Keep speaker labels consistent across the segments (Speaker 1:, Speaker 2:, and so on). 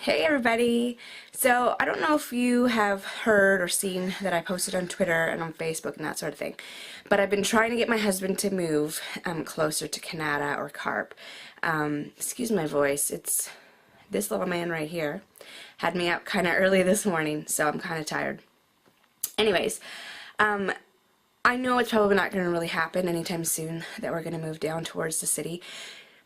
Speaker 1: Hey everybody! So I don't know if you have heard or seen that I posted on Twitter and on Facebook and that sort of thing, but I've been trying to get my husband to move closer to Canada or Carp. Excuse my voice, it's this little man right here. Had me up kind of early this morning, so I'm kind of tired. Anyways, I know it's probably not going to really happen anytime soon that we're going to move down towards the city.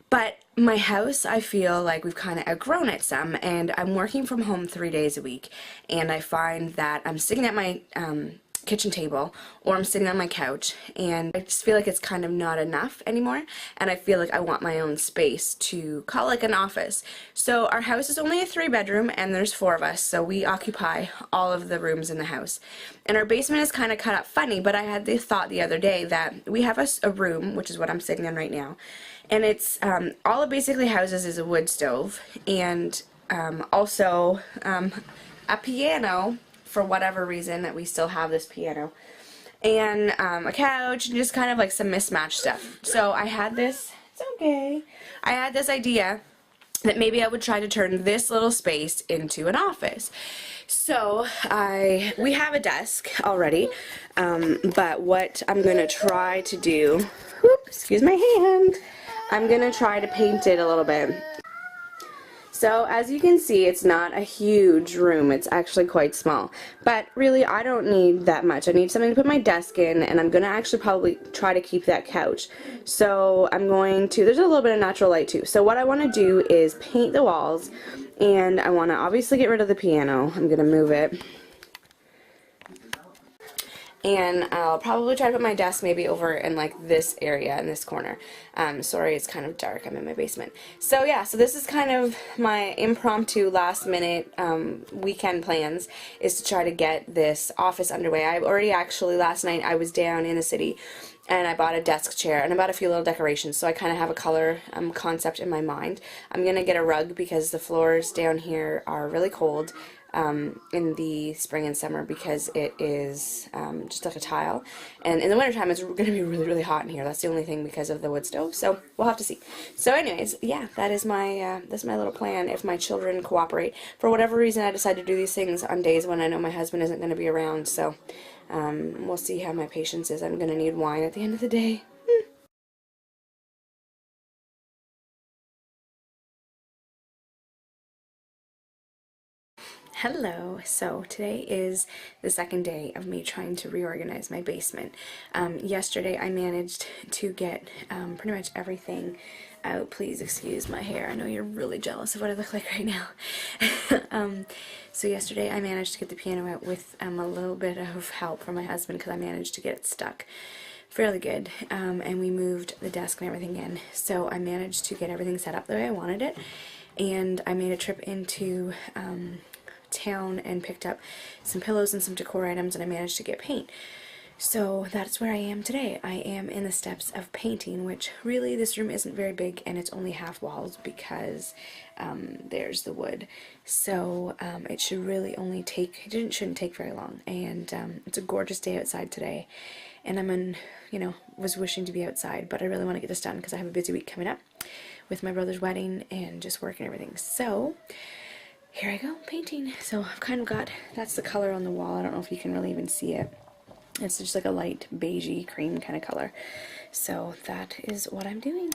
Speaker 1: But my house, I feel like we've kind of outgrown it some, and I'm working from home 3 days a week, and I find that I'm sitting at my kitchen table, or I'm sitting on my couch, and I just feel like it's kind of not enough anymore, and I feel like I want my own space to call like an office. So our house is only a 3-bedroom, and there's 4 of us, so we occupy all of the rooms in the house. And our basement is kind of cut up funny, but I had the thought the other day that we have a room, which is what I'm sitting in right now, and it's all it basically houses is a wood stove, and also a piano, for whatever reason that we still have this piano, and a couch, and just kind of like some mismatched stuff. So I had this, it's okay, I had this idea that maybe I would try to turn this little space into an office. So we have a desk already, but what I'm going to try to do, excuse my hand, I'm going to try to paint it a little bit. So as you can see, it's not a huge room, it's actually quite small. But really, I don't need that much. I need something to put my desk in, and I'm going to actually probably try to keep that couch. So I'm going to, there's a little bit of natural light too. So what I want to do is paint the walls, and I want to obviously get rid of the piano. I'm going to move it. And I'll probably try to put my desk maybe over in like this area in this corner. Sorry, it's kind of dark. I'm in my basement. So yeah, so this is kind of my impromptu last minute weekend plans, is to try to get this office underway. I already actually, last night I was down in the city and I bought a desk chair and I bought a few little decorations, so I kind of have a color concept in my mind. I'm going to get a rug because the floors down here are really cold in the spring and summer, because it is just like a tile, and in the wintertime it's going to be really hot in here. That's the only thing, because of the wood stove, so we'll have to see. So anyways, yeah, that is my that's my little plan if my children cooperate. For whatever reason, I decide to do these things on days when I know my husband isn't going to be around, so we'll see how my patience is. I'm going to need wine at the end of the day. Hello, so today is the second day of me trying to reorganize my basement. Yesterday I managed to get pretty much everything out. Please excuse my hair, I know you're really jealous of what I look like right now. So yesterday I managed to get the piano out with a little bit of help from my husband, because I managed to get it stuck fairly good, and we moved the desk and everything in. So I managed to get everything set up the way I wanted it, and I made a trip into town and picked up some pillows and some decor items, and I managed to get paint. So that's where I am today. I am in the steps of painting, which really this room isn't very big, and it's only half walls because there's the wood. So it should really only take, shouldn't take very long, and it's a gorgeous day outside today, and I'm was wishing to be outside, but I really want to get this done because I have a busy week coming up with my brother's wedding and just work and everything. So here I go, painting. So I've kind of got, that's the color on the wall. I don't know if you can really even see it. It's just like a light beigey cream kind of color. So that is what I'm doing.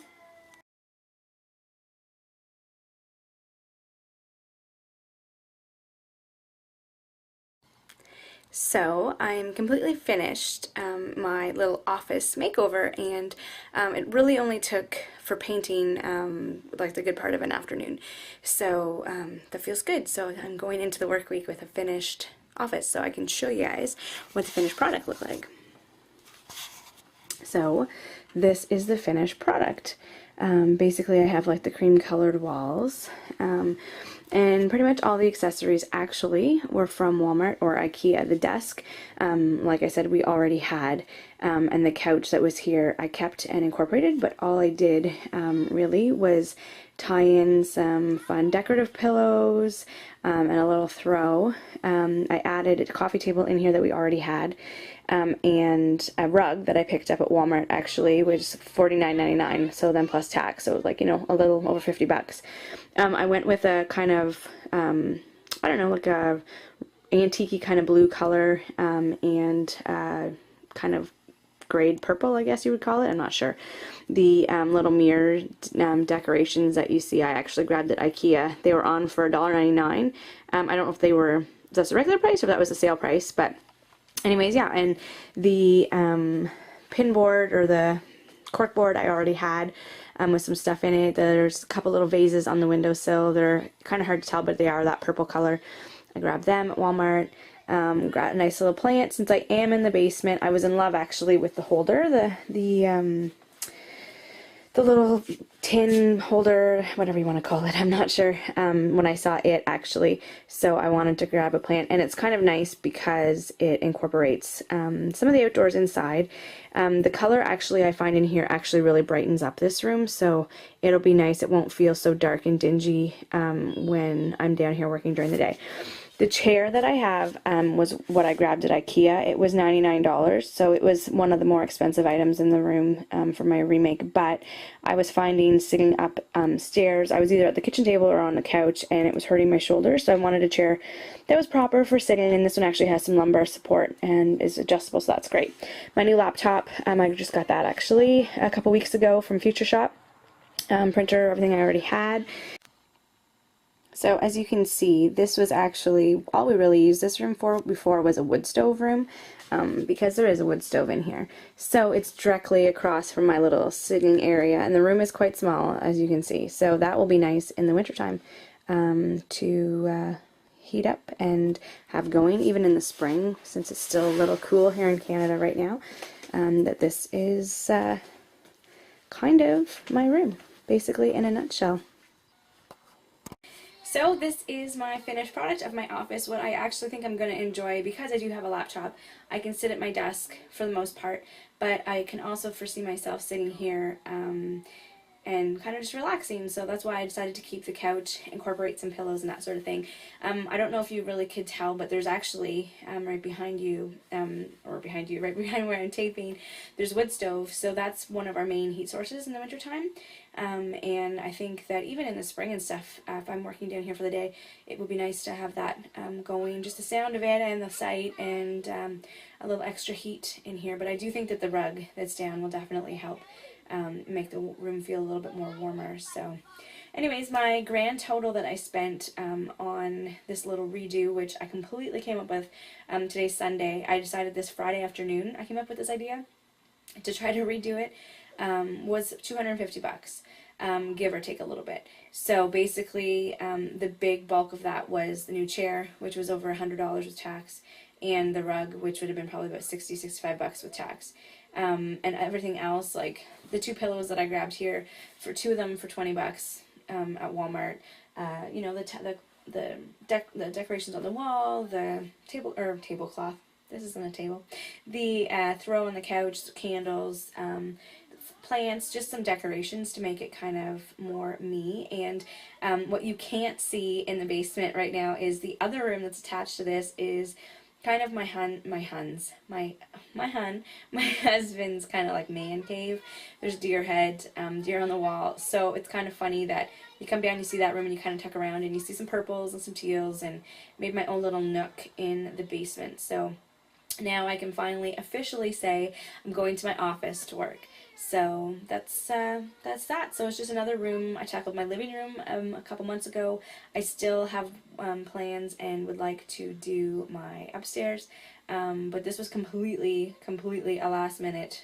Speaker 1: So I'm completely finished my little office makeover, and it really only took, for painting, like the good part of an afternoon. So that feels good. So I'm going into the work week with a finished office, so I can show you guys what the finished product looked like. So this is the finished product. Basically I have like the cream colored walls, and pretty much all the accessories actually were from Walmart or Ikea. The desk, like I said, we already had, and the couch that was here I kept and incorporated, but all I did really was tie in some fun decorative pillows and a little throw. I added a coffee table in here that we already had, and a rug that I picked up at Walmart actually, which is $49.99, so then plus tax, so like, you know, a little over 50 bucks. I went with a kind of, I don't know, like a antique-y kind of blue color, and kind of grade purple, I guess you would call it. I'm not sure. The little mirror decorations that you see, I actually grabbed at Ikea. They were on for $1.99. I don't know if they were, that's the regular price or if that was the sale price, but anyways, yeah. And the pin board or the cork board I already had, with some stuff in it. There's a couple little vases on the windowsill. They're kind of hard to tell, but they are that purple color. I grabbed them at Walmart. Got a nice little plant. Since I am in the basement, I was in love actually with the holder, the little tin holder, whatever you want to call it, I'm not sure, when I saw it actually, so I wanted to grab a plant, and it's kind of nice because it incorporates some of the outdoors inside. The color actually I find in here actually really brightens up this room, so it'll be nice. It won't feel so dark and dingy when I'm down here working during the day. The chair that I have was what I grabbed at Ikea. It was $99, so it was one of the more expensive items in the room for my remake, but I was finding sitting up stairs, I was either at the kitchen table or on the couch, and it was hurting my shoulders, so I wanted a chair that was proper for sitting, and this one actually has some lumbar support and is adjustable, so that's great. My new laptop, I just got that actually a couple weeks ago from Future Shop. Printer, everything I already had. So as you can see, this was actually all we really used this room for before was a wood stove room, because there is a wood stove in here. So it's directly across from my little sitting area, and the room is quite small, as you can see. So that will be nice in the wintertime to heat up and have going, even in the spring, since it's still a little cool here in Canada right now. That this is kind of my room, basically in a nutshell. So this is my finished product of my office. What I actually think I'm going to enjoy, because I do have a laptop, I can sit at my desk for the most part, but I can also foresee myself sitting here and kind of just relaxing, so that's why I decided to keep the couch, incorporate some pillows and that sort of thing. I don't know if you really could tell, but there's actually right behind you, right behind where I'm taping, there's wood stove, so that's one of our main heat sources in the wintertime. And I think that even in the spring and stuff, if I'm working down here for the day, it would be nice to have that going, just the sound of it and the sight and a little extra heat in here. But I do think that the rug that's down will definitely help make the room feel a little bit more warmer. So anyways, my grand total that I spent on this little redo, which I completely came up with, today's Sunday, I decided this Friday afternoon I came up with this idea to try to redo it, was 250 bucks, give or take a little bit. So basically the big bulk of that was the new chair, which was over $100 with tax, and the rug, which would have been probably about 65 bucks with tax. And everything else, like the two pillows that I grabbed here, for two of them for 20 bucks at Walmart. You know, the decorations on the wall, the tablecloth. This isn't a table. The throw on the couch, candles, plants, just some decorations to make it kind of more me. And what you can't see in the basement right now is the other room that's attached to this is kind of my husband's kind of like man cave. There's deer head, deer on the wall, so it's kind of funny that you come down, you see that room, and you kind of tuck around and you see some purples and some teals, and made my own little nook in the basement. So now I can finally officially say I'm going to my office to work. So that's that. So it's just another room. I tackled my living room a couple months ago. I still have plans and would like to do my upstairs, but this was completely a last minute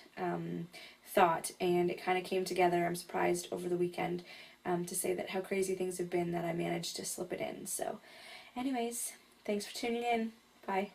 Speaker 1: thought, and it kind of came together. I'm surprised over the weekend to say that how crazy things have been that I managed to slip it in. So anyways, thanks for tuning in. Bye.